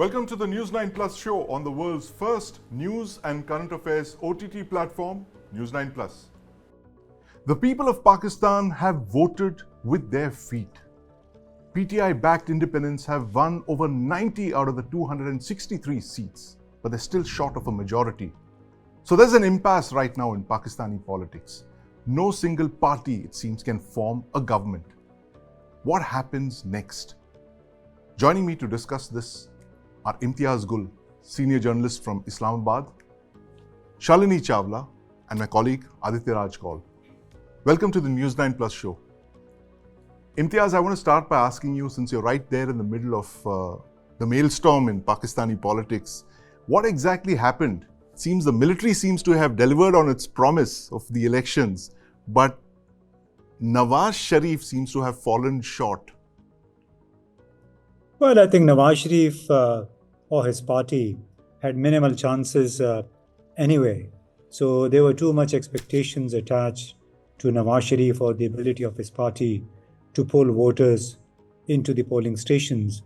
Welcome to the News9 Plus Show on the world's first news and current affairs OTT platform, News9 Plus. The people of Pakistan have voted with their feet. PTI-backed independents have won over 90 out of the 263 seats, but they're still short of a majority. So there's an impasse right now in Pakistani politics. No single party, it seems, can form a government. What happens next? Joining me to discuss this are Imtiaz Gul, senior journalist from Islamabad, Shalini Chawla, and my colleague Aditya Raj Kaul. Welcome to the News9 Plus Show. Imtiaz, I want to start by asking you, since you're right there in the middle of the maelstrom in Pakistani politics, what exactly happened? It seems the military seems to have delivered on its promise of the elections, but Nawaz Sharif seems to have fallen short. Well, I think Nawaz Sharif or his party had minimal chances anyway. So there were too much expectations attached to Nawaz Sharif or the ability of his party to pull voters into the polling stations.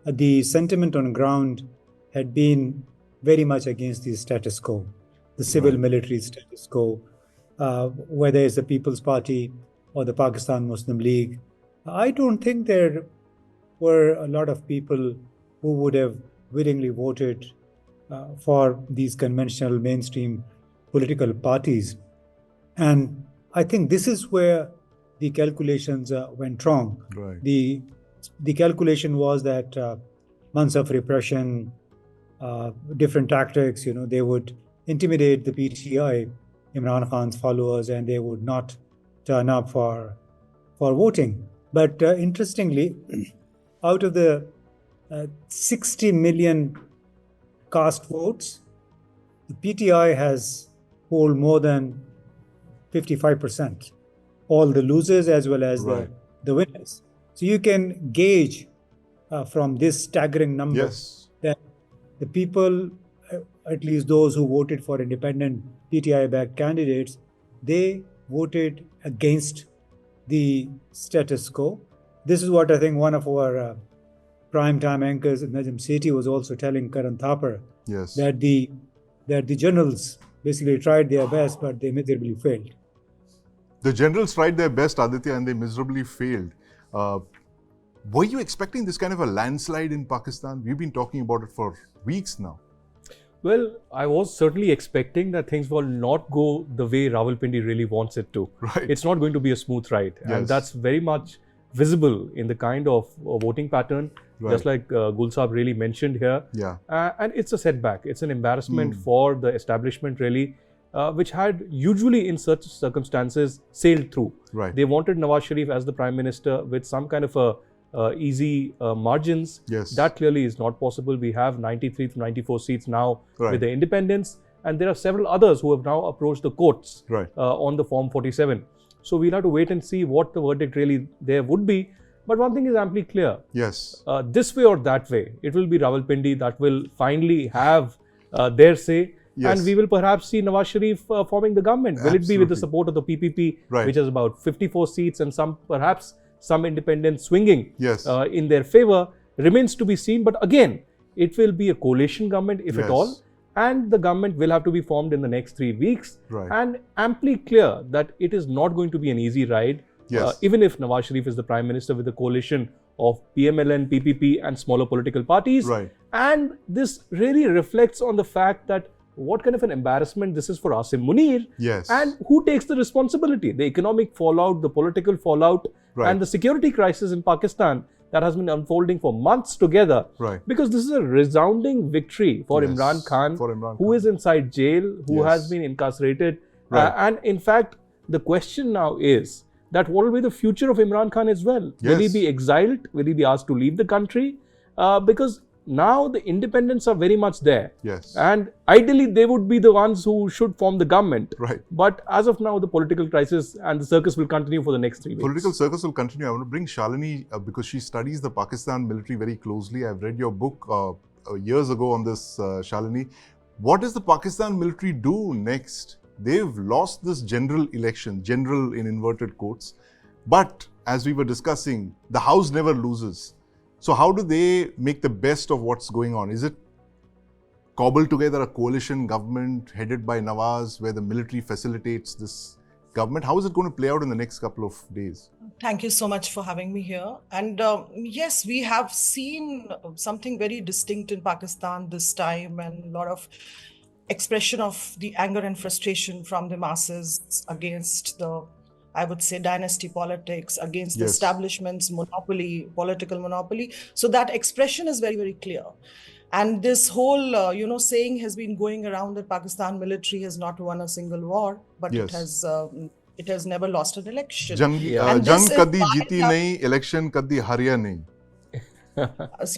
The sentiment on ground had been very much against the status quo, the civil-military status quo, whether it's the People's Party or the Pakistan Muslim League. I don't think there were a lot of people who would have willingly voted for these conventional mainstream political parties. And I think this is where the calculations went wrong. Right. The calculation was that months of repression, different tactics, they would intimidate the PTI, Imran Khan's followers, and they would not turn up for voting. But interestingly, out of the 60 million cast votes, the PTI has polled more than 55%, all the losers as well as the winners. So you can gauge from this staggering number that the people, at least those who voted for independent PTI-backed candidates, they voted against the status quo. This is what I think one of our prime-time anchors, Najm Sethi, was also telling Karan Thapar, that the generals basically tried their best, but they miserably failed. The generals tried their best, Aditya, and they miserably failed. Were you expecting this kind of a landslide in Pakistan? We've been talking about it for weeks now. Well, I was certainly expecting that things will not go the way Rawalpindi really wants it to. Right. It's not going to be a smooth ride. And that's very much visible in the kind of voting pattern, just like Gul Saab really mentioned here. And it's a setback. It's an embarrassment for the establishment really, which had usually in such circumstances sailed through. They wanted Nawaz Sharif as the Prime Minister with some kind of easy margins. That clearly is not possible. We have 93 to 94 seats now with the independents, and there are several others who have now approached the courts on the Form 47. So we'll have to wait and see what the verdict really there would be. But one thing is amply clear. This way or that way, it will be Rawalpindi that will finally have their say. And we will perhaps see Nawaz Sharif forming the government. Will it be with the support of the PPP, which has about 54 seats, and perhaps some independents swinging in their favor? Remains to be seen. But again, it will be a coalition government, if at all. And the government will have to be formed in the next 3 weeks. And amply clear that it is not going to be an easy ride, even if Nawaz Sharif is the Prime Minister with a coalition of PMLN, PPP and smaller political parties. And this really reflects on the fact that what kind of an embarrassment this is for Asim Munir, and who takes the responsibility? The economic fallout, the political fallout, and the security crisis in Pakistan that has been unfolding for months together. Because this is a resounding victory for Imran Khan, who is inside jail, who has been incarcerated. And in fact, the question now is that what will be the future of Imran Khan as well? Will he be exiled? Will he be asked to leave the country? Because now the independents are very much there. And ideally, they would be the ones who should form the government. But as of now, the political crisis and the circus will continue for the next 3 weeks. Political circus will continue. I want to bring Shalini because she studies the Pakistan military very closely. I've read your book years ago on this, Shalini. What does the Pakistan military do next? They've lost this general election, general in inverted quotes. But as we were discussing, the house never loses. So how do they make the best of what's going on? Is it cobble together a coalition government headed by Nawaz, where the military facilitates this government? How is it going to play out in the next couple of days? Thank you so much for having me here. And yes, we have seen something very distinct in Pakistan this time, and a lot of expression of the anger and frustration from the masses against the, I would say, dynasty politics, against the establishment's monopoly, political monopoly. So that expression is very, very clear. And this whole, saying has been going around that Pakistan military has not won a single war, but it has never lost an election. Jung Kaddi Jitti Nai, election Kaddi Hareya Nai.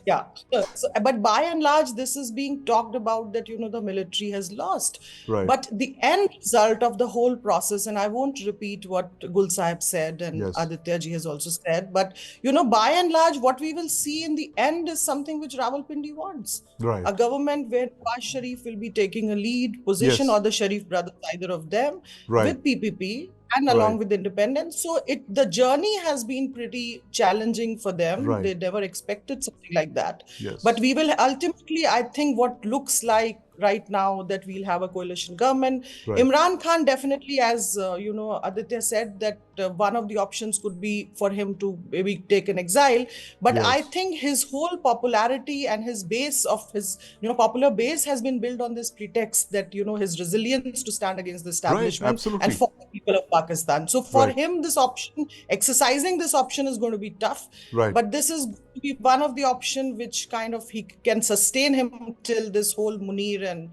Yeah. So, but by and large, this is being talked about that, the military has lost. Right. But the end result of the whole process, and I won't repeat what Gul Sahib said and Aditya ji has also said, but, by and large, what we will see in the end is something which Rawalpindi wants. Right. A government where Nawaz Sharif will be taking a lead position, or the Sharif brothers, either of them, with PPP. And along with independence. So the journey has been pretty challenging for them. They never expected something like that. But we will ultimately, I think what looks like right now that we'll have a coalition government. Imran Khan definitely, as Aditya said, that one of the options could be for him to maybe take an exile. But I think his whole popularity and his base of his popular base has been built on this pretext that his resilience to stand against the establishment and for the people of Pakistan. So for him, this option, exercising this option is going to be tough. But this is going to be one of the options which kind of he can sustain him till this whole Munir and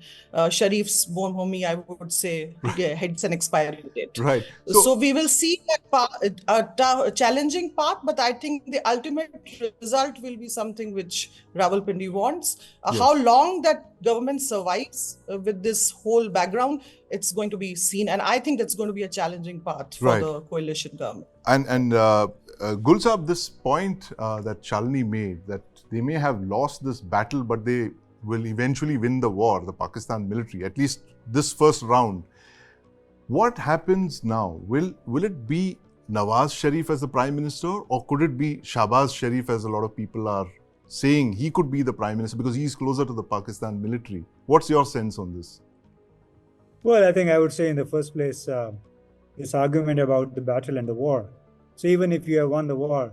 Sharif's born homie, I would say, hits an expiry date. So we will see that a challenging path, but I think the ultimate result will be something which Rawalpindi wants. How long that government survives with this whole background, it's going to be seen. And I think that's going to be a challenging path for the coalition government. And Gul Sahab, this point that Shalini made, that they may have lost this battle, but they will eventually win the war, the Pakistan military, at least this first round. What happens now? Will it be Nawaz Sharif as the Prime Minister, or could it be Shahbaz Sharif, as a lot of people are saying he could be the Prime Minister because he's closer to the Pakistan military? What's your sense on this? Well, I think I would say in the first place, this argument about the battle and the war. So even if you have won the war,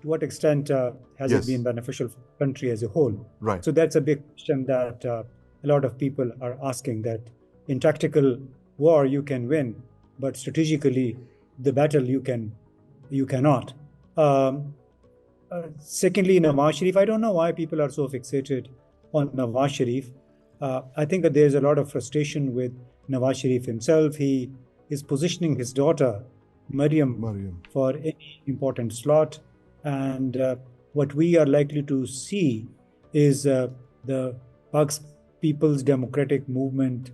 to what extent has it been beneficial for the country as a whole? So that's a big question that a lot of people are asking, that in tactical war you can win, but strategically the battle you cannot. Secondly, Nawaz Sharif, I don't know why people are so fixated on Nawaz Sharif. I think that there's a lot of frustration with Nawaz Sharif himself. He is positioning his daughter, Maryam, for any important slot. And what we are likely to see is the Pak's People's Democratic Movement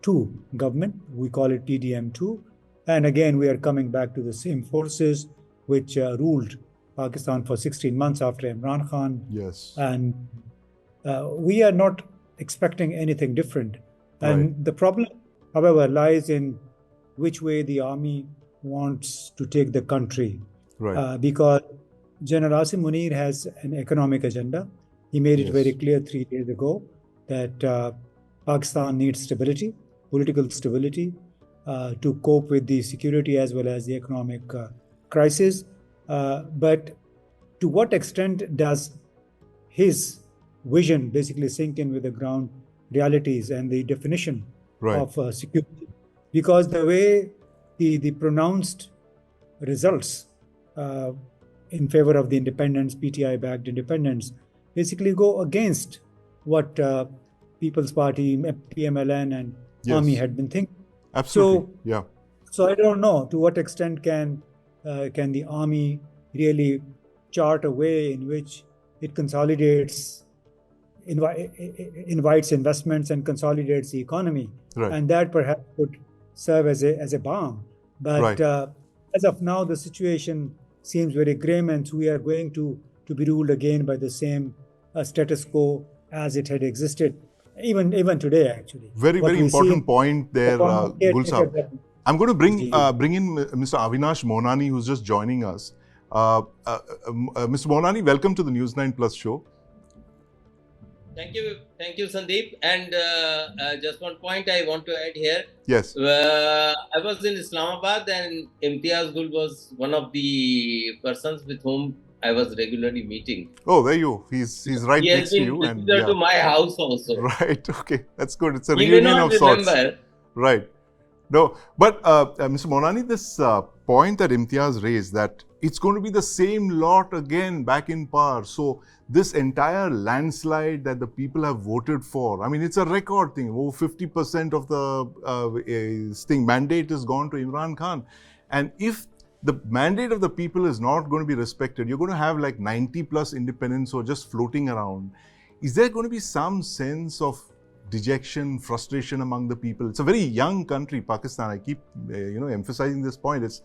2 government. We call it PDM2. And again, we are coming back to the same forces which ruled Pakistan for 16 months after Imran Khan. And we are not expecting anything different. And the problem, however, lies in which way the army wants to take the country. Because General Asim Munir has an economic agenda. He made it very clear 3 days ago that Pakistan needs stability, political stability, to cope with the security as well as the economic crisis. But to what extent does his vision basically sink in with the ground realities and the definition of security? Because the way the pronounced results in favor of the independence, PTI-backed independence, basically go against what People's Party, PMLN and Army had been thinking. So I don't know to what extent can the Army really chart a way in which it consolidates, invites investments and consolidates the economy. And that perhaps would serve as a balm. But as of now, the situation seems very grim, and we are going to be ruled again by the same status quo as it had existed, even today, actually. Very important point there, Gul Sahib. I'm going to bring in Mr. Avinash Mohananey, who's just joining us. Mr. Mohananey, welcome to the News9 Plus Show. Thank you, Sandeep. And just one point I want to add here. Yes. I was in Islamabad, and Imtiaz Gul was one of the persons with whom I was regularly meeting. Oh, there you. He's right next to you, and to my house also. Right. Okay, that's good. It's a reunion of sorts. Right. No, but Mr. Mohananey, this point that Imtiaz raised, that it's going to be the same lot again back in power. So this entire landslide that the people have voted for, I mean, it's a record thing. Over 50% of the mandate is gone to Imran Khan. And if the mandate of the people is not going to be respected, you're going to have like 90 plus independents or just floating around. Is there going to be some sense of dejection, frustration among the people? It's a very young country, Pakistan. I keep emphasizing this point. It's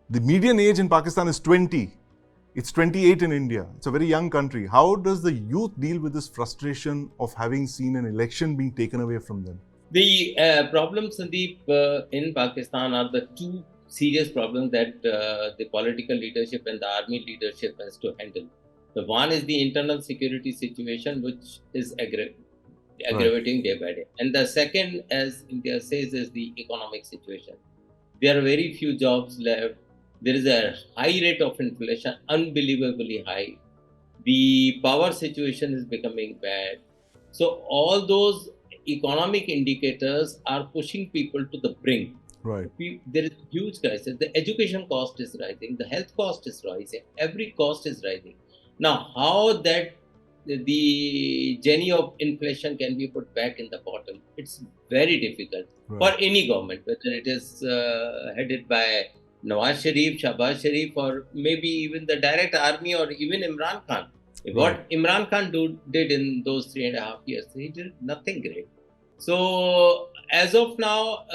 the median age in Pakistan is 20. It's 28 in India. It's a very young country. How does the youth deal with this frustration of having seen an election being taken away from them? The problems, Sandeep, in Pakistan are the two serious problems that the political leadership and the army leadership has to handle. The one is the internal security situation, which is aggravating day by day. And the second, as India says, is the economic situation. There are very few jobs left. There is a high rate of inflation, unbelievably high. The power situation is becoming bad. So all those economic indicators are pushing people to the brink. Right. There is a huge crisis. The education cost is rising. The health cost is rising. Every cost is rising. Now, how that the journey of inflation can be put back in the bottom, it's very difficult for any government, whether it is headed by Nawaz Sharif, Shahbaz Sharif, or maybe even the direct army, or even Imran Khan. What Imran Khan did in those 3.5 years, he did nothing great. So as of now,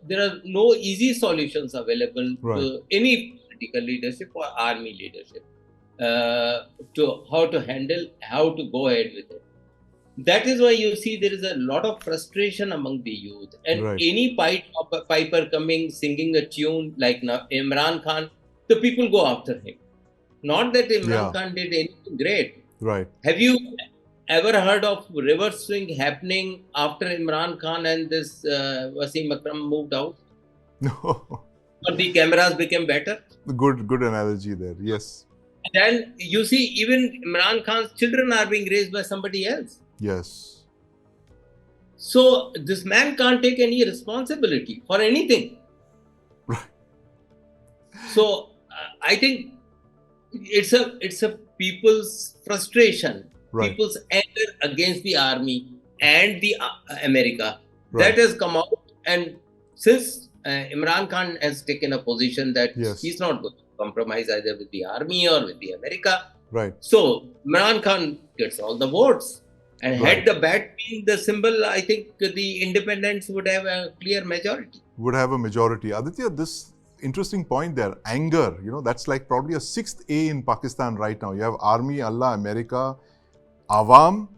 there are no easy solutions available to any political leadership or army leadership to how to handle, how to go ahead with it. That is why you see there is a lot of frustration among the youth, and any piper coming singing a tune like Imran Khan, the people go after him. Not that Imran Khan did anything great. Right. Have you ever heard of reverse swing happening after Imran Khan and this Wasim Akram moved out? No. Or the cameras became better? Good analogy there. Yes. Then you see, even Imran Khan's children are being raised by somebody else. Yes. So this man can't take any responsibility for anything. Right. So I think it's a people's frustration, people's anger against the army and the America that has come out. And since Imran Khan has taken a position that he's not going to compromise either with the army or with the America. Right. So Imran Khan gets all the votes. And had the bat been the symbol, I think the independents would have a clear majority. Would have a majority. Aditya, this interesting point there, anger, that's like probably a 6th A in Pakistan right now. You have Army, Allah, America, Awam,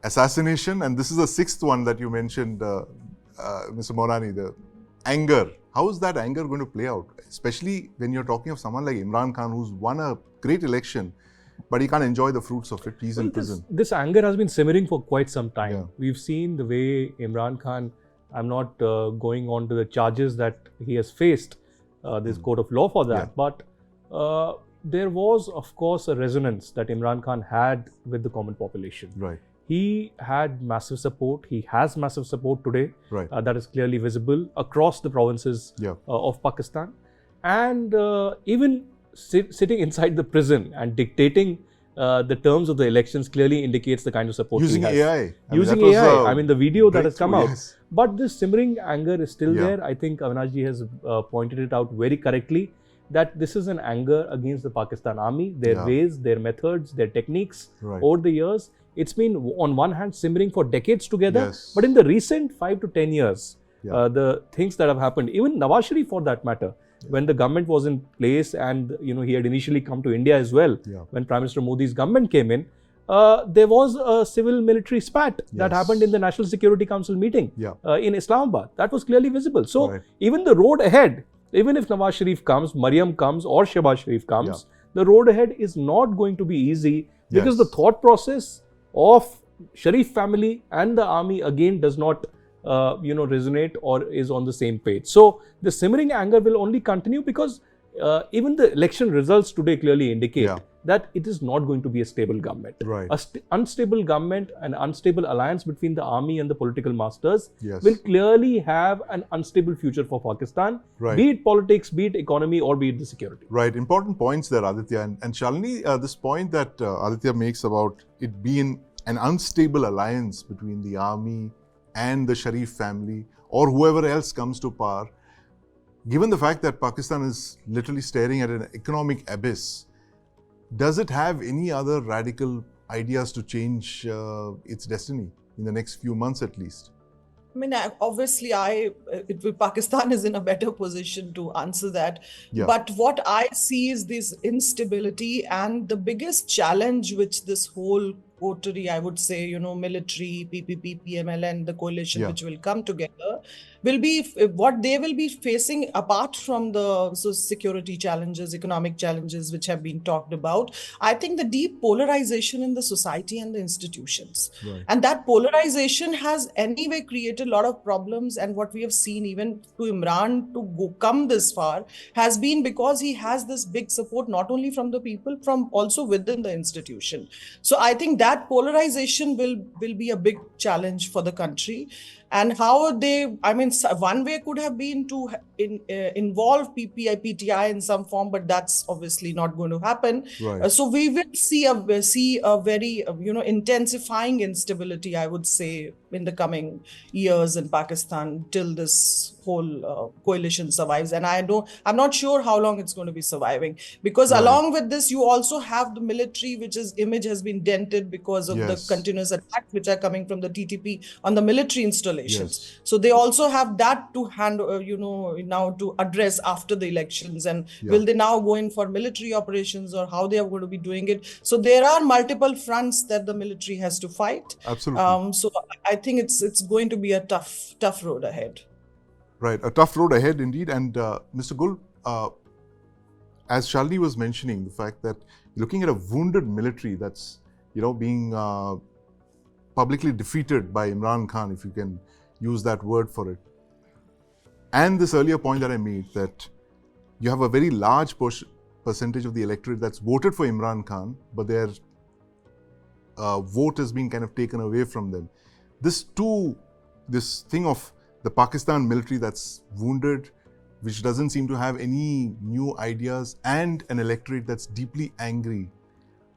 assassination, and this is the 6th one that you mentioned, Mr. Mohananey, the anger. How is that anger going to play out? Especially when you're talking of someone like Imran Khan, who's won a great election, but he can't enjoy the fruits of it. He's in prison. This anger has been simmering for quite some time. Yeah. We've seen the way Imran Khan, I'm not going on to the charges that he has faced, this court of law for that, but there was, of course, a resonance that Imran Khan had with the common population. Right. He had massive support. He has massive support today. Right. That is clearly visible across the provinces of Pakistan. And even sitting inside the prison and dictating the terms of the elections clearly indicates the kind of support he has. Using AI. I mean, the video that has come out. But this simmering anger is still there. I think Avinash ji has pointed it out very correctly, that this is an anger against the Pakistan army, their ways, their methods, their techniques over the years. It's been, on one hand, simmering for decades together. But in the recent 5 to 10 years, the things that have happened, even Nawaz Sharif for that matter, when the government was in place and he had initially come to India as well, when Prime Minister Modi's government came in, there was a civil-military spat that happened in the National Security Council meeting in Islamabad. That was clearly visible. So even the road ahead Even if Nawaz Sharif comes, Maryam comes or Shehbaz Sharif comes, the road ahead is not going to be easy because the thought process of Sharif family and the army again does not resonate or is on the same page. So the simmering anger will only continue because even the election results today clearly indicate that it is not going to be a stable government. Right. Unstable government, an unstable alliance between the army and the political masters will clearly have an unstable future for Pakistan, be it politics, be it economy, or be it the security. Right. Important points there, Aditya. And Shalini, this point that Aditya makes about it being an unstable alliance between the army and the Sharif family or whoever else comes to power, given the fact that Pakistan is literally staring at an economic abyss, does it have any other radical ideas to change its destiny in the next few months at least? I mean, obviously, Pakistan is in a better position to answer that. But what I see is this instability, and the biggest challenge which this whole coterie, I would say, military, PPP, PML, and the coalition which will come together, will be what they will be facing apart from the security challenges, economic challenges which have been talked about. I think the deep polarization in the society and the institutions. And that polarization has anyway created a lot of problems. And what we have seen even to Imran to come this far has been because he has this big support, not only from the people, from also within the institution. So I think that polarization will be a big challenge for the country. And how one way could have been to involve PTI in some form, but that's obviously not going to happen. So we will see a very intensifying instability, I would say, in the coming years in Pakistan till this whole coalition survives. And I'm not sure how long it's going to be surviving, because along with this, you also have the military, which image has been dented because of the continuous attacks which are coming from the TTP on the military installations. So they also have that to now to address after the elections. And will they now go in for military operations, or how they are going to be doing it? So there are multiple fronts that the military has to fight. Absolutely. So I think it's going to be a tough road ahead. Right, a tough road ahead indeed. And Mr. Gul, as Shalini was mentioning, the fact that looking at a wounded military that's being publicly defeated by Imran Khan, if you can use that word for it. And this earlier point that I made, that you have a very large percentage of the electorate that's voted for Imran Khan, but their vote is being kind of taken away from them. This thing of the Pakistan military that's wounded, which doesn't seem to have any new ideas, and an electorate that's deeply angry.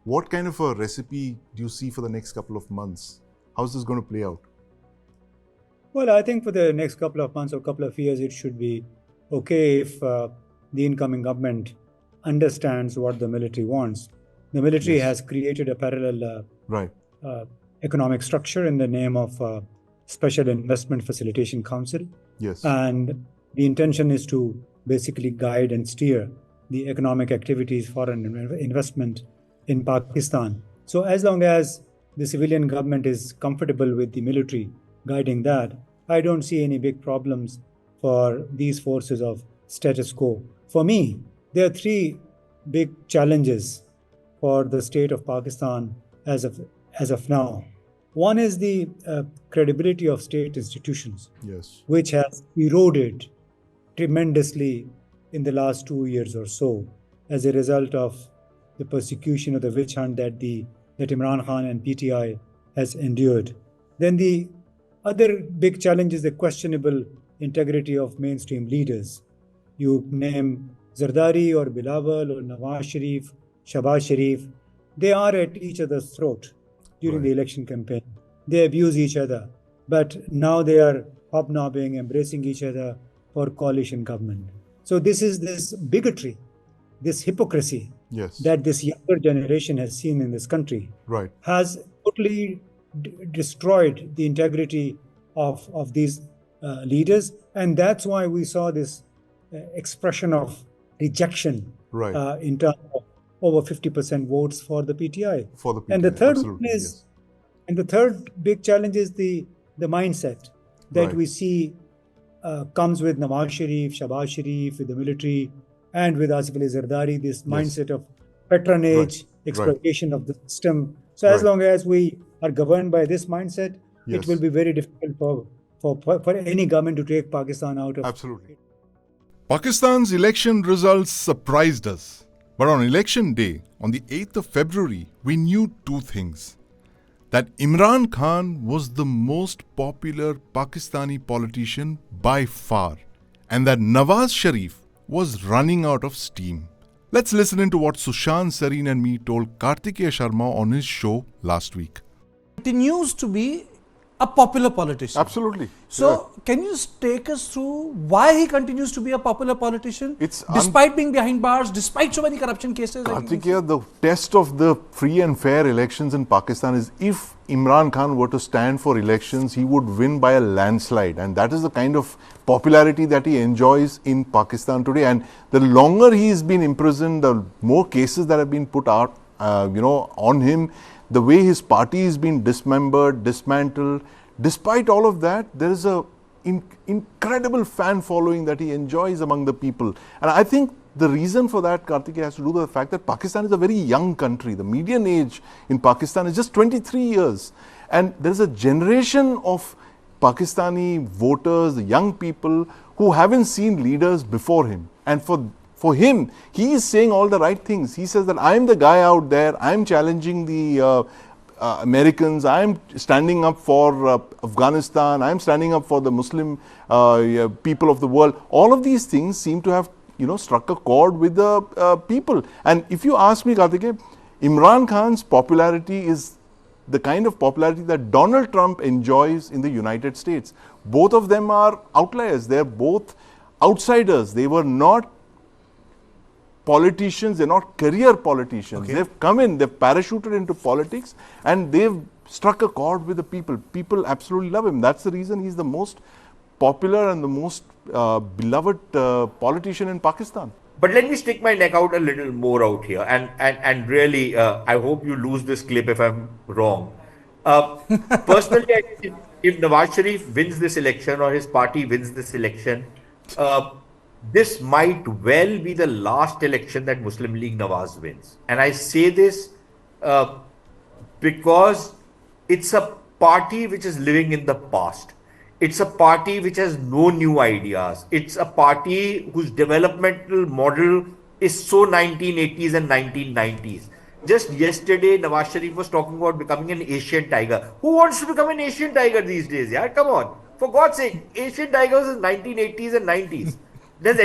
What kind of a recipe do you see for the next couple of months? How's this going to play out? Well, I think for the next couple of months or couple of years, it should be okay if the incoming government understands what the military wants. The military has created a parallel economic structure in the name of Special Investment Facilitation Council. And the intention is to basically guide and steer the economic activities, foreign investment in Pakistan. So as long as the civilian government is comfortable with the military guiding that, I don't see any big problems for these forces of status quo. For me, there are three big challenges for the state of Pakistan as of now. One is the credibility of state institutions, which has eroded tremendously in the last 2 years or so as a result of the persecution of the witch hunt that Imran Khan and PTI has endured. Then the other big challenge is the questionable integrity of mainstream leaders. You name Zardari or Bilawal or Nawaz Sharif, Shehbaz Sharif, they are at each other's throat during the election campaign. They abuse each other, but now they are hobnobbing, embracing each other for coalition government. So this is this bigotry, this hypocrisy that this younger generation has seen in this country has totally destroyed the integrity of these leaders. And that's why we saw this expression of rejection in terms of over 50% votes for the PTI. And the third one is, and the third big challenge is the mindset that we see comes with Nawaz Sharif, Shahbaz Sharif, with the military, and with Asif Ali Zardari, this mindset of patronage, exploitation of the system. So as long as we are governed by this mindset, it will be very difficult for any government to take Pakistan out of. Absolutely. Pakistan's election results surprised us. But on election day, on the 8th of February, we knew two things. That Imran Khan was the most popular Pakistani politician by far, and that Nawaz Sharif was running out of steam. Let's listen into what Sushant, Sareen and me told Kartikeya Sharma on his show last week. Continues to be a popular politician. Absolutely. So, can you take us through why he continues to be a popular politician? Despite being behind bars, despite so many corruption cases? Kartikeya, the test of the free and fair elections in Pakistan is if Imran Khan were to stand for elections, he would win by a landslide. And that is the kind of popularity that he enjoys in Pakistan today. And the longer he has been imprisoned, the more cases that have been put out, on him, the way his party is being dismembered, dismantled. Despite all of that, there is a incredible fan following that he enjoys among the people. And I think the reason for that, Kartikeya, has to do with the fact that Pakistan is a very young country. The median age in Pakistan is just 23 years. And there is a generation of Pakistani voters, the young people, who haven't seen leaders before him. And for him, he is saying all the right things. He says that I am the guy out there, I am challenging the Americans, I am standing up for Afghanistan, I am standing up for the Muslim people of the world. All of these things seem to have struck a chord with the people. And if you ask me, Kartikeya, Imran Khan's popularity is the kind of popularity that Donald Trump enjoys in the United States. Both of them are outliers. They are both outsiders. They were not politicians, they're not career politicians. Okay. They've come in, they've parachuted into politics and they've struck a chord with the people. People absolutely love him. That's the reason he's the most popular and the most beloved politician in Pakistan. But let me stick my neck out a little more out here and really, I hope you lose this clip if I'm wrong. Personally, if Nawaz Sharif wins this election or his party wins this election, this might well be the last election that Muslim League Nawaz wins. And I say this because it's a party which is living in the past. It's a party which has no new ideas. It's a party whose developmental model is so 1980s and 1990s. Just yesterday, Nawaz Sharif was talking about becoming an Asian tiger. Who wants to become an Asian tiger these days? Yeah, come on. For God's sake, Asian tigers is 1980s and 90s. Does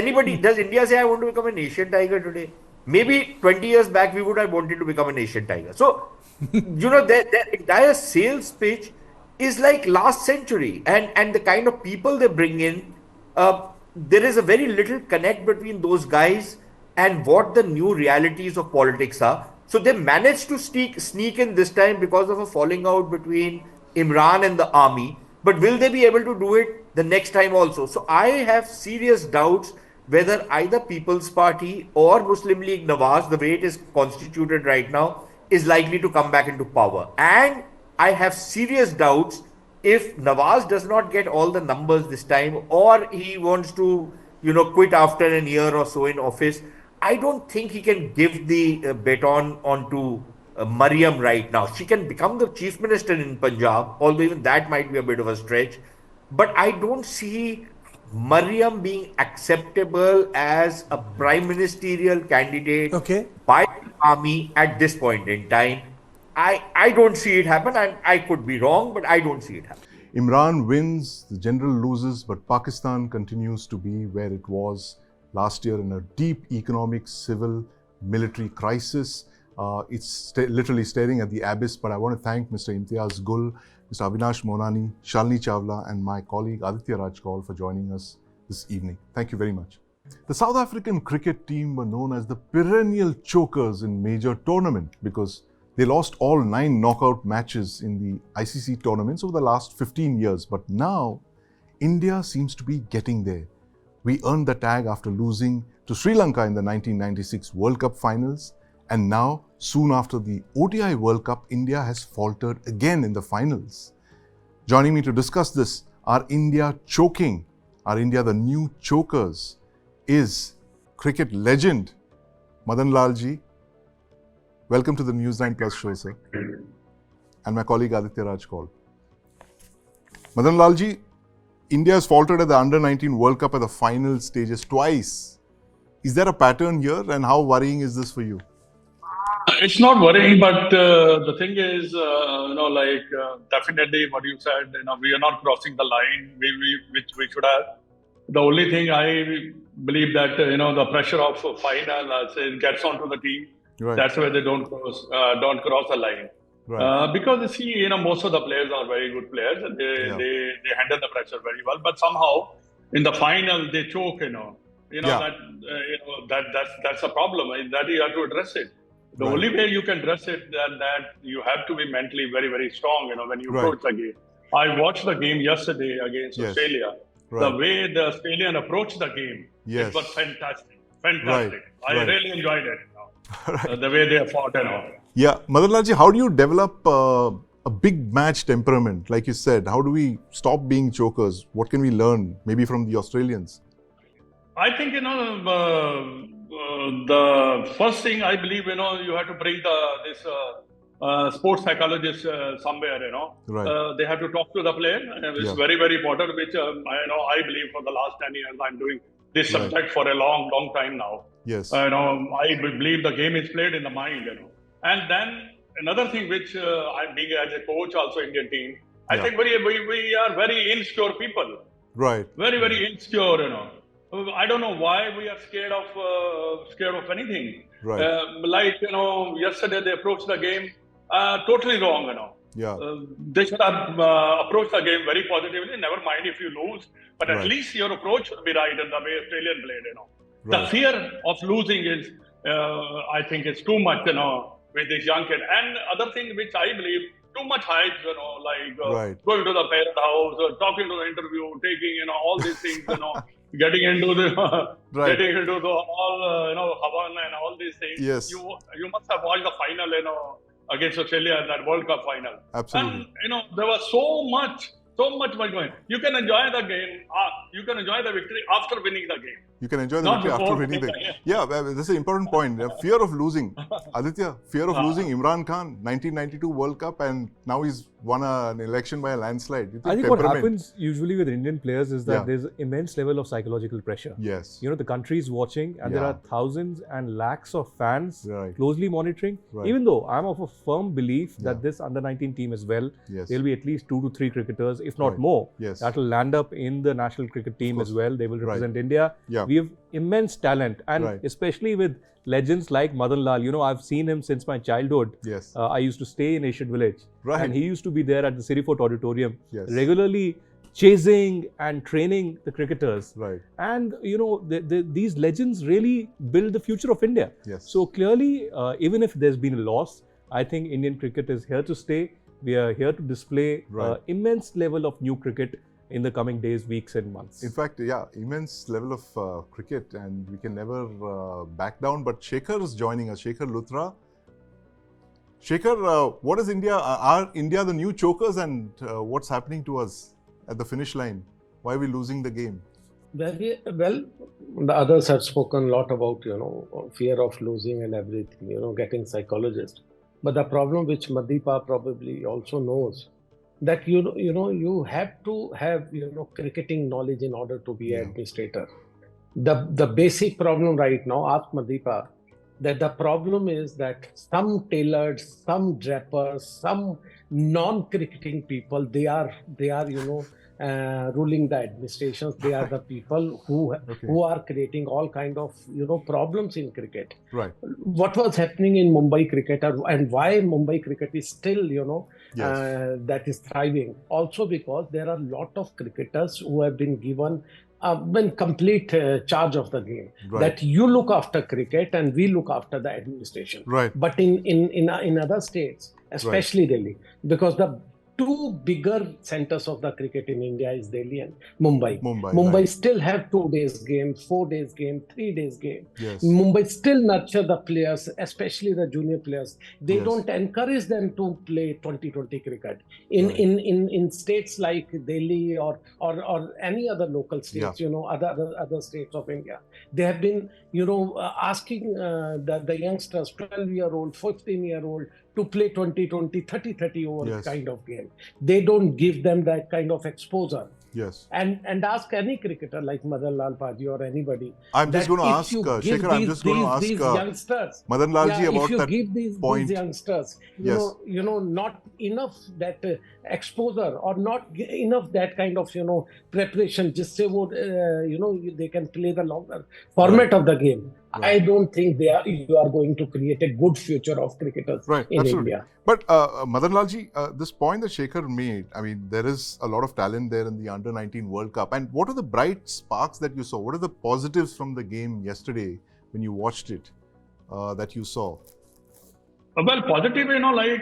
India say I want to become an Asian tiger today? Maybe 20 years back we would have wanted to become an Asian tiger. So, their entire sales pitch is like last century. And the kind of people they bring in, there is a very little connect between those guys and what the new realities of politics are. So they managed to sneak in this time because of a falling out between Imran and the army. But will they be able to do it the next time also? So I have serious doubts whether either People's Party or Muslim League Nawaz, the way it is constituted right now, is likely to come back into power. And I have serious doubts if Nawaz does not get all the numbers this time, or he wants to, quit after a year or so in office. I don't think he can give the baton onto Mariam right now. She can become the chief minister in Punjab, although even that might be a bit of a stretch. But I don't see Mariam being acceptable as a prime ministerial candidate by the army at this point in time. I don't see it happen, and I could be wrong, but I don't see it happen. Imran wins, the general loses, but Pakistan continues to be where it was last year in a deep economic, civil, military crisis. It's literally staring at the abyss, but I want to thank Mr. Imtiaz Gul, Mr. Avinash, Mohananey, Shalini Chawla and my colleague Aditya Raj Kaul for joining us this evening. Thank you very much. The South African cricket team were known as the perennial chokers in major tournament because they lost all 9 knockout matches in the ICC tournaments over the last 15 years. But now, India seems to be getting there. We earned the tag after losing to Sri Lanka in the 1996 World Cup finals. And now, soon after the ODI World Cup, India has faltered again in the finals. Joining me to discuss this are India choking Our India, the new chokers, is cricket legend Madan Lal ji. Welcome to the News9 Plus Show, sir. And my colleague Aditya Raj Kaul. Madan Lal ji, India has faltered at the Under-19 World Cup at the final stages twice. Is there a pattern here, and how worrying is this for you? It's not worrying, but the thing is, definitely what you said, we are not crossing the line which we should have. The only thing I believe that, the pressure of final gets onto the team. Right. That's why they don't cross the line. Right. Because you see, most of the players are very good players, and they handle the pressure very well. But somehow, in the final, they choke. That's a problem. That you have to address it. The only way you can address it that you have to be mentally very, very strong. When you approach the game. I watched the game yesterday against Australia. Right. The way the Australian approached the game, it was fantastic. Fantastic. Right. I really enjoyed it. The way they fought and all. Yeah, Madan Lal ji, how do you develop a big match temperament? Like you said, how do we stop being chokers? What can we learn, maybe from the Australians? I think, the first thing I believe, you have to bring this sports psychologist somewhere, Right. They have to talk to the player. It's very, very important, which I believe for the last 10 years I'm doing this subject for a long, long time now. Yes. I believe the game is played in the mind, And then another thing which I'm being as a coach also Indian team, I think we are very insecure people. Right. Very, very insecure, I don't know why we are scared of anything. Right. Yesterday they approached the game totally wrong, Yeah. They should have approached the game very positively. Never mind if you lose, but at least your approach should be right in the way Australian played, The fear of losing is, I think, it's too much, with this young kid. And other thing which I believe, too much hype, going to the parent house, talking to the interview, taking, all these things, getting into the all, Havan and all these things. Yes. You must have watched the final, against Australia in that World Cup final. Absolutely. And, there was so much going. You can enjoy the game. You can enjoy the victory after winning the game. You can enjoy the victory after winning the game. Yeah, that's an important point. Fear of losing. Aditya, fear of losing. Imran Khan, 1992 World Cup, and now he's won an election by a landslide. I think what happens usually with Indian players is that there's immense level of psychological pressure. Yes. The country is watching, and there are thousands and lakhs of fans closely monitoring. Right. Even though I'm of a firm belief that this under-19 team as well, there'll be at least 2 to 3 cricketers, if not more, that will land up in the national cricket team as well. They will represent India. Yeah. We have immense talent, and especially with legends like Madan Lal. I've seen him since my childhood. Yes. I used to stay in Asian Village, and he used to be there at the Sirifort Auditorium, regularly chasing and training the cricketers. Right. And these legends really build the future of India. Yes. So clearly, even if there's been a loss, I think Indian cricket is here to stay. We are here to display immense level of new cricket in the coming days, weeks and months. In fact, immense level of cricket, and we can never back down. But Shekhar is joining us, Shekhar Luthra. Shekhar, what is India? Are India the new chokers, and what's happening to us at the finish line? Why are we losing the game? Well, the others have spoken a lot about, fear of losing and everything, getting psychologists. But the problem which Madipa probably also knows, that you have to have cricketing knowledge in order to be an administrator. The basic problem right now, ask Madipa, that the problem is that some tailors, some drapers, some non-cricketing people, they are ruling the administrations. They are the people who are creating all kind of problems in cricket. Right. What was happening in Mumbai cricket, and why Mumbai cricket is still that is thriving, also because there are a lot of cricketers who have been given complete charge of the game. That you look after cricket and we look after the administration. Right. But in other states, especially Delhi, because the two bigger centers of the cricket in India is Delhi and Mumbai. Mumbai right. still have 2 days game, 4 days game, 3 days game. Yes. Mumbai still nurture the players, especially the junior players. They Yes. don't encourage them to play 2020 cricket. Right. In states like Delhi or any other local states, Yeah. other states of India, they have been asking the youngsters, 12-year-old, 15-year-old, to play 20-20, 30-30 over Yes. kind of game. They don't give them that kind of exposure. Yes. And ask any cricketer like Madan Lal Paji or anybody. I'm just going to ask, Shekhar, I'm just going to ask these youngsters, Madan Lalji about if you that give these youngsters, Yes. Not enough that exposure or not enough that kind of, preparation, just say what, they can play the longer format Right. of the game. Right. I don't think you are going to create a good future of cricketers in Absolutely. India. But Madan Lalji, this point that Shekhar made, I mean, there is a lot of talent there in the Under-19 World Cup. And what are the bright sparks that you saw? What are the positives from the game yesterday when you watched it that you saw? Well, positive, I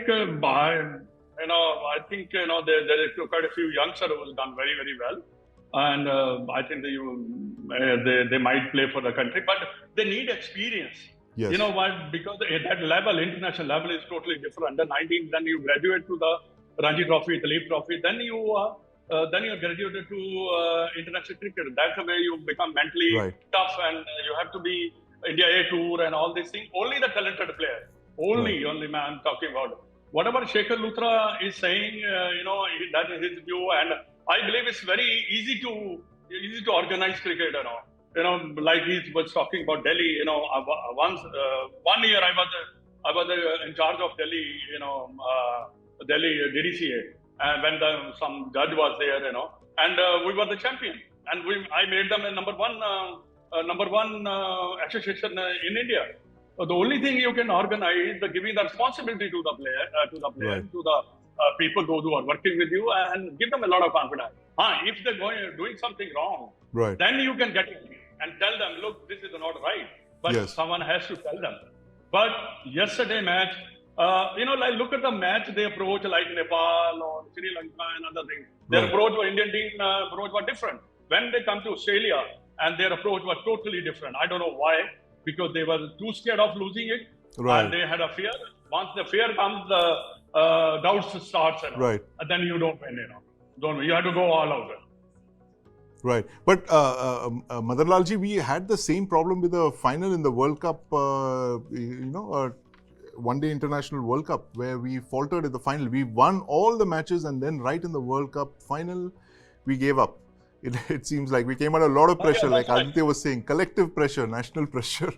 think, there is quite a few youngsters who have done very, very well. And I think they might play for the country, but they need experience. Yes. You know why? Because at that level, international level is totally different. Under 19, then you graduate to the Ranji Trophy, the League Trophy, then you graduated to international cricket. That's the way you become mentally tough, and you have to be India A tour and all these things. Only the talented player. Only man I'm talking about. Whatever Shekhar Luthra is saying, that is his view, and I believe it's very easy to organize cricket. Like he was talking about Delhi. Once 1 year I was in charge of Delhi. Delhi DDCA, when some judge was there. And we were the champion, and I made them a number one association in India. So the only thing you can organize is giving the responsibility to the player, to the people those who are working with you, and give them a lot of confidence. If they're doing something wrong, then you can get in and tell them, look, this is not right. But someone has to tell them. But yesterday match, look at the match they approach like Nepal or Sri Lanka and other things. Their approach for Indian team approach was different. When they come to Australia, and their approach was totally different. I don't know why, because they were too scared of losing it. And they had a fear. Once the fear comes, the doubts starts. And then you don't win. You have to go all out. Right. But Madan Lalji, we had the same problem with the final in the World Cup, one-day international World Cup, where we faltered at the final. We won all the matches, and then right in the World Cup final, we gave up. It seems like we came under a lot of pressure, like Aditya was saying, collective pressure, national pressure.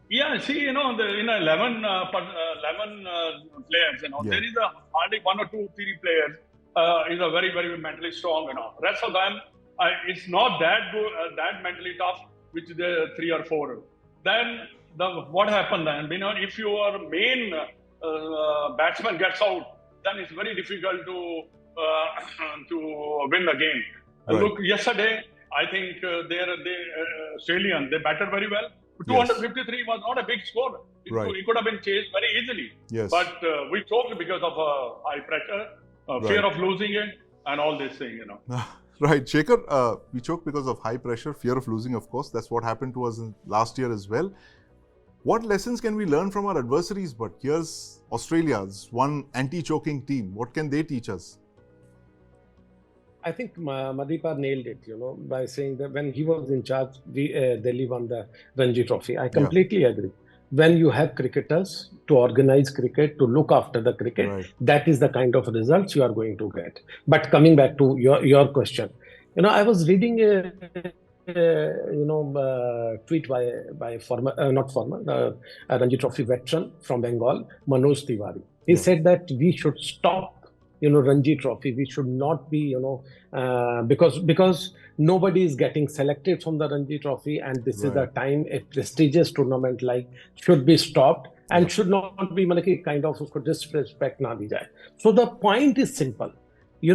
Yeah, see, in 11 players, there is hardly 1 or 2, 3 players is a very, very mentally strong. Rest of them, it's not that good, that mentally tough, which the 3 or 4. Then what happened then? If your main batsman gets out, then it's very difficult to win the game. Look, yesterday, I think Australians, they batted very well. 253 was not a big score. It could have been chased very easily. But we choked because of high pressure, fear of losing it, and all this thing, Right. Shekhar, we choked because of high pressure, fear of losing, of course. That's what happened to us last year as well. What lessons can we learn from our adversaries? But here's Australia's one anti-choking team. What can they teach us? I think Madipa nailed it, by saying that when he was in charge, Delhi won the Ranji Trophy. I completely agree. When you have cricketers to organize cricket, to look after the cricket, that is the kind of results you are going to get. But coming back to your question, I was reading a tweet by a Ranji Trophy veteran from Bengal, Manoj Tiwari. He said that we should stop Ranji Trophy. We should not be, because nobody is getting selected from the Ranji Trophy, and this is the time a prestigious tournament like should be stopped and should not be kind of disrespect na di jaye. So the point is simple. You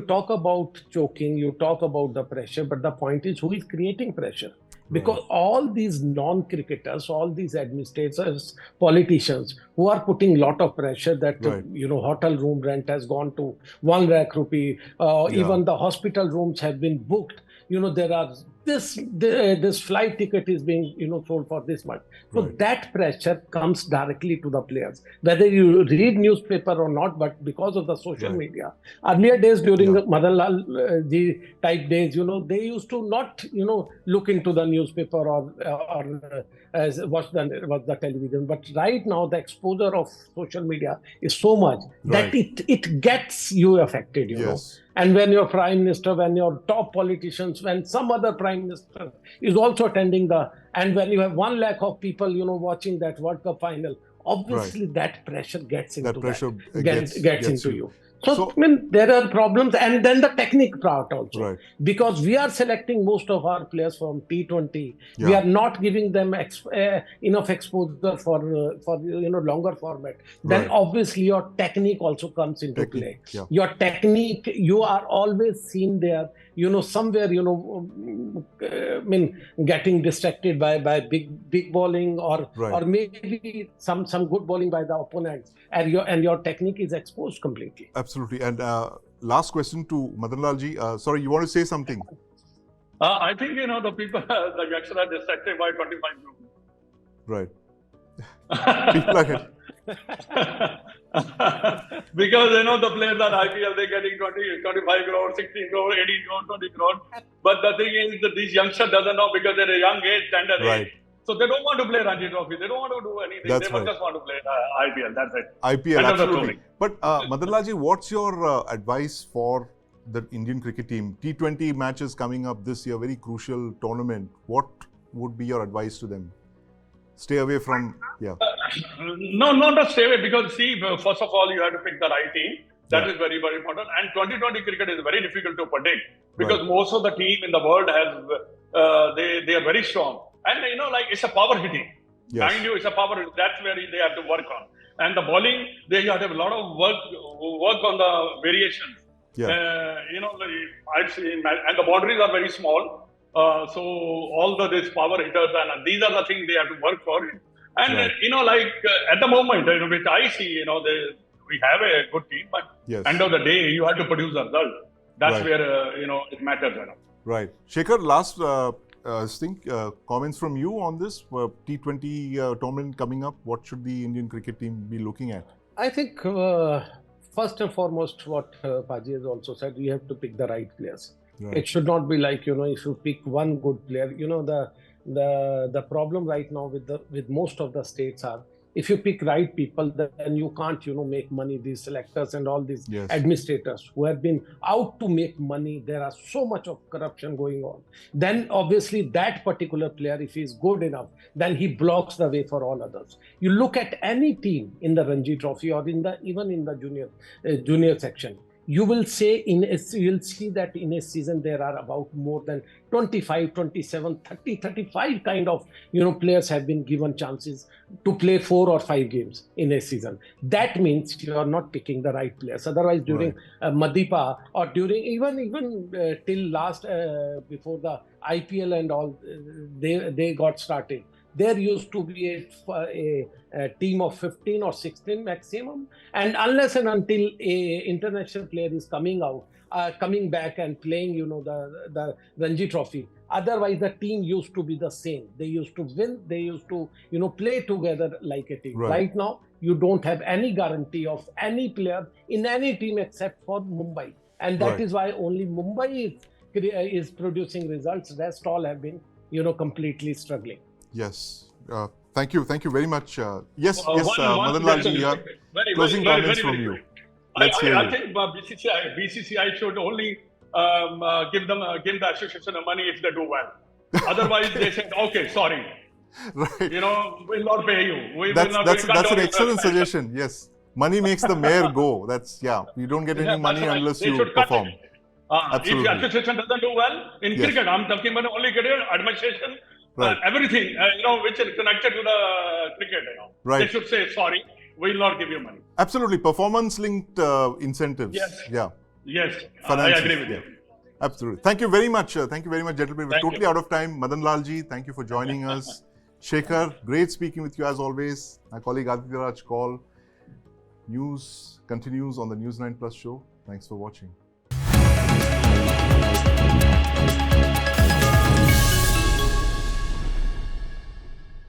talk about choking, you talk about the pressure, but the point is who is creating pressure? because all these non-cricketers, all these administrators, politicians who are putting a lot of pressure that, hotel room rent has gone to 1 lakh rupee, even the hospital rooms have been booked. There are this flight ticket is being, sold for this much. So that pressure comes directly to the players, whether you read newspaper or not, but because of the social media. Earlier days during the Madanlal ji type days, they used to not, look into the newspaper or watch the television. But right now, the exposure of social media is so much that it gets you affected, you know. And when your prime minister, when your top politicians, when some other prime minister is also attending and when you have 1 lakh of people, watching that World Cup final, obviously that pressure gets into gets into you. So, I mean, there are problems, and then the technique part also. Because we are selecting most of our players from T20, we are not giving them enough exposure for longer format. Then obviously your technique also comes into play. Your technique, you are always seen there, somewhere, getting distracted by big bowling or maybe some good bowling by the opponents, and your technique is exposed completely. Absolutely. And last question to Madanlal ji. Sorry, you want to say something? I think, the people, the youngsters are distracted by 25 rupees. Right. People are getting... Because, the players are IPL, they're getting 25 crore, 16 crore, 18 crore, 20 crore. But the thing is that these youngsters doesn't know because they're a young age, tender age. So they don't want to play Ranji Trophy. They don't want to do anything. They just want to play IPL. That's it. IPL, absolutely. But Madanlal ji, what's your advice for the Indian cricket team? T20 matches coming up this year, very crucial tournament. What would be your advice to them? Stay away from, No, not stay away, because see, first of all, you have to pick the right team. That is very, very important. And 2020 cricket is very difficult to predict because most of the team in the world they are very strong. And it's a power hitting. Mind you, it's a power hitting. That's where they have to work on. And the bowling, they have a lot of work on the variations. I've seen, and the boundaries are very small. So all these power hitters, and these are the things they have to work for. And at the moment, which I see, we have a good team, but end of the day, you have to produce a result. That's where it matters. Right, Shekhar. Last comments from you on this T20 tournament coming up. What should the Indian cricket team be looking at? I think first and foremost, what Paji has also said, we have to pick the right players. It should not be like, if you pick one good player, the problem right now with most of the states are, if you pick right people, then you can't, make money. These selectors and all these administrators who have been out to make money, there are so much of corruption going on. Then obviously that particular player, if he is good enough, then he blocks the way for all others. You look at any team in the Ranji Trophy or even in the junior section, you will see that in a season there are about more than 25, 27, 30, 35 kind of players have been given chances to play 4 or 5 games in a season. That means you are not picking the right players. Otherwise, during Madipa or during even till last before the IPL and all, they got started. There used to be a team of 15 or 16 maximum, and unless and until a international player is coming back and playing, the Ranji Trophy, otherwise the team used to be the same. They used to win. They used to, play together like a team. Right now, you don't have any guarantee of any player in any team except for Mumbai, and that is why only Mumbai is producing results. Rest all have been, completely struggling. Yes. Thank you very much. Madanlal ji, closing comments from you. I think BCCI should only give the association money if they do well. Otherwise, they say, okay, sorry. We'll not pay you. That's an excellent suggestion. Yes. Money makes the mayor go. You don't get any money unless you perform. If the association doesn't do well, in cricket, I'm talking about only cricket, administration, everything, which is connected to the cricket, They should say, sorry, we will not give you money. Absolutely. Performance-linked incentives. Yes. Yeah. Yes. I agree with you. Absolutely. Thank you very much. Thank you very much, gentlemen. We're totally out of time. Madan Lalji, thank you for joining us. Shekhar, great speaking with you as always. My colleague Aditya Raj Kaul. News continues on the News9 Plus show. Thanks for watching.